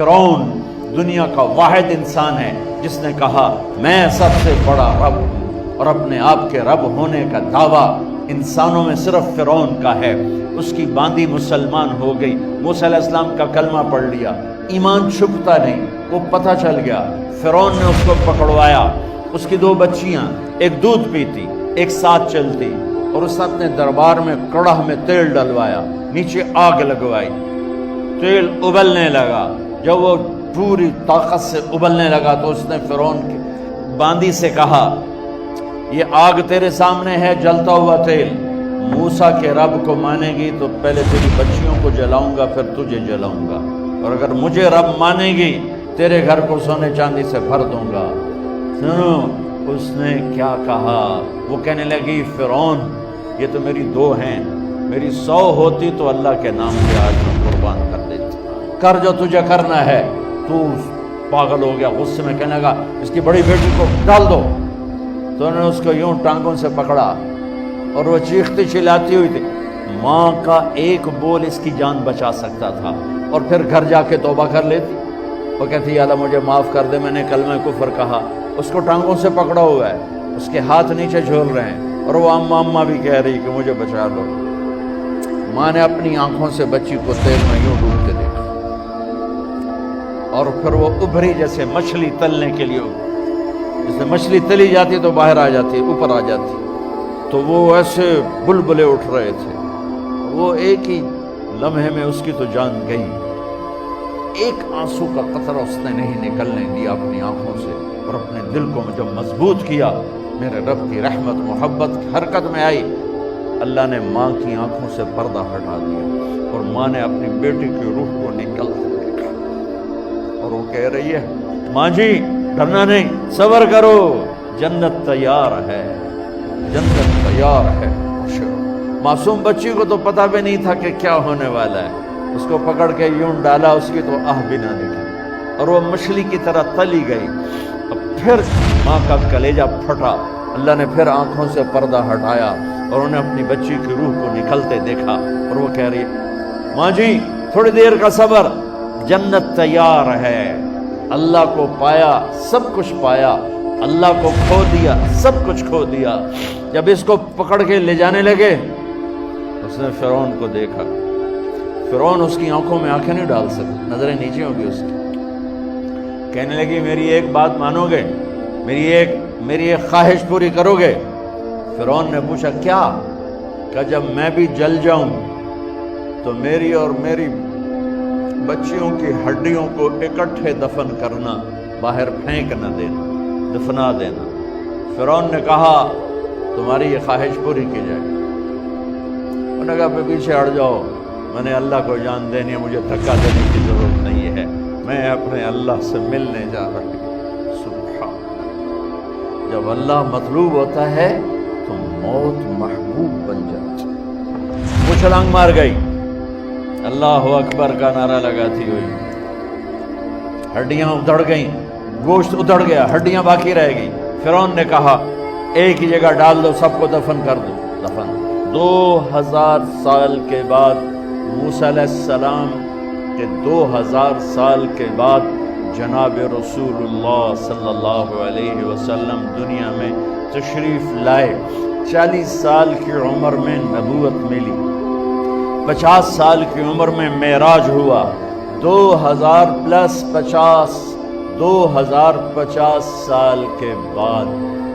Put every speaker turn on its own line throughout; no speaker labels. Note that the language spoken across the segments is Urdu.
فرعون دنیا کا واحد انسان ہے جس نے کہا میں سب سے بڑا رب ہوں، اور اپنے آپ کے رب ہونے کا دعویٰ انسانوں میں صرف فرعون کا ہے۔ اس کی باندی مسلمان ہو گئی، موسیٰ علیہ السلام کا کلمہ پڑھ لیا، ایمان چھپتا نہیں، وہ پتہ چل گیا۔ فرعون نے اس کو پکڑوایا، اس کی 2 بچیاں، ایک دودھ پیتی ایک ساتھ چلتی، اور اس نے اپنے دربار میں کڑاہ میں تیل ڈلوایا، نیچے آگ لگوائی، تیل ابلنے لگا۔ جب وہ پوری طاقت سے ابلنے لگا تو اس نے فرعون کی باندی سے کہا یہ آگ تیرے سامنے ہے، جلتا ہوا تیل، موسیٰ کے رب کو مانے گی تو پہلے تیری بچیوں کو جلاؤں گا، پھر تجھے جلاؤں گا، اور اگر مجھے رب مانے گی تیرے گھر کو سونے چاندی سے بھر دوں گا۔ سنو اس نے کیا کہا، وہ کہنے لگی فرعون یہ تو میری 2 ہیں، میری 100 ہوتی تو اللہ کے نام پہ آج میں قربان کر دیتی، کر جو تجھے کرنا ہے۔ تو پاگل ہو گیا، غصے میں کہنے لگا اس کی بڑی بیٹی کو ڈال دو۔ تو انہوں نے اس کو یوں ٹانگوں سے پکڑا اور وہ چیختی چلاتی ہوئی تھی۔ ماں کا ایک بول اس کی جان بچا سکتا تھا، اور پھر گھر جا کے توبہ کر لیتی، وہ کہتی یا اللہ مجھے معاف کر دے، میں نے کلمہ کفر کہا۔ اس کو ٹانگوں سے پکڑا ہوا ہے، اس کے ہاتھ نیچے جھول رہے ہیں، اور وہ اماں اماں بھی کہہ رہی کہ مجھے بچا لو۔ ماں نے اپنی آنکھوں سے بچی کو تیل میں یوں ڈوبتے دیکھا، اور پھر وہ ابھری جیسے مچھلی تلنے کے لیے، جیسے مچھلی تلی جاتی تو باہر آ جاتی، اوپر آ جاتی، تو وہ ایسے بلبلے اٹھ رہے تھے۔ وہ ایک ہی لمحے میں اس کی تو جان گئی، ایک آنسو کا قطرہ اس نے نہیں نکلنے دیا اپنی آنکھوں سے، اور اپنے دل کو جب مضبوط کیا، میرے رب کی رحمت محبت حرکت میں آئی۔ اللہ نے ماں کی آنکھوں سے پردہ ہٹا دیا، اور ماں نے اپنی بیٹی کی روح کو نکلتے دیکھا، اور وہ کہہ رہی ہے ماں جی ڈرنا نہیں، صبر کرو، جنت تیار ہے، جنت تیار ہے۔ معصوم بچی کو تو پتہ بھی نہیں تھا کہ کیا ہونے والا ہے، اس کو پکڑ کے یوں ڈالا، اس کی تو آہ بھی نہ نکلی، اور وہ مچھلی کی طرح تلی گئی۔ اب پھر ماں کا کلیجہ پھٹا، اللہ نے پھر آنکھوں سے پردہ ہٹایا، اور انہیں اپنی بچی کی روح کو نکلتے دیکھا، اور وہ کہہ رہی ہے ماں جی تھوڑی دیر کا صبر، جنت تیار ہے۔ اللہ کو پایا سب کچھ پایا، اللہ کو کھو دیا سب کچھ کھو دیا۔ جب اس کو پکڑ کے لے جانے لگے، اس نے فرعون کو دیکھا، فرعون اس کی آنکھوں میں آنکھیں نہیں ڈال سکتا، نظریں نیچے ہوں گی اس کی۔ کہنے لگی میری ایک بات مانو گے، میری ایک خواہش پوری کرو گے؟ فرعون نے پوچھا کیا؟ کہ جب میں بھی جل جاؤں تو میری اور میری بچیوں کی ہڈیوں کو اکٹھے دفن کرنا، باہر پھینک نہ دینا، دفنا دینا۔ فرعون نے کہا تمہاری یہ خواہش پوری کی جائے۔ انہوں نے کہا پہ پیچھے ہٹ جاؤ، میں نے اللہ کو جان دینی ہے، مجھے دھکا دینے کی ضرورت نہیں ہے، میں اپنے اللہ سے ملنے جا رہی ہوں۔ سبحان اللہ، جب اللہ مطلوب ہوتا ہے تو موت محبوب بن جاتی۔ وہ چھلانگ مار گئی، اللہ اکبر کا نعرہ لگاتی ہوئی، ہڈیاں ادھڑ گئیں، گوشت ادھڑ گیا، ہڈیاں باقی رہ گئی۔ فرعون نے کہا ایک ہی جگہ ڈال دو، سب کو دفن کر دو۔ دفن 2000 سال کے بعد، موسیٰ علیہ السلام کے 2000 سال کے بعد جناب رسول اللہ صلی اللہ علیہ وسلم دنیا میں تشریف لائے۔ 40 سال کی عمر میں نبوت ملی، 50 سال کی عمر میں معراج ہوا، 2050 سال کے بعد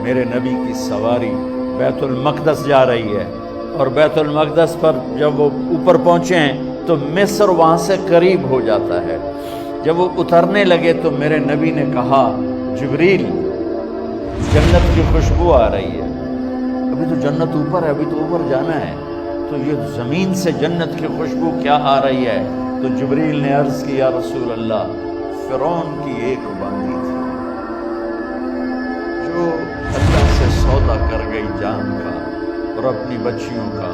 میرے نبی کی سواری بیت المقدس جا رہی ہے، اور بیت المقدس پر جب وہ اوپر پہنچے ہیں تو مصر وہاں سے قریب ہو جاتا ہے۔ جب وہ اترنے لگے تو میرے نبی نے کہا جبریل جنت کی خوشبو آ رہی ہے، ابھی تو جنت اوپر ہے، ابھی تو اوپر جانا ہے، تو یہ زمین سے جنت کی خوشبو کیا آ رہی ہے؟ تو جبریل نے عرض کی یا رسول اللہ فرعون کی ایک باندی تھی جو اللہ سے سودا کر گئی جان کا اور اپنی بچیوں کا،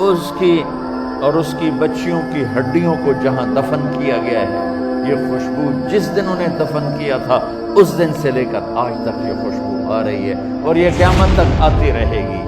اس کی بچیوں کی ہڈیوں کو جہاں دفن کیا گیا ہے، یہ خوشبو جس دن انہیں دفن کیا تھا اس دن سے لے کر آج تک یہ خوشبو آ رہی ہے، اور یہ قیامت تک آتی رہے گی۔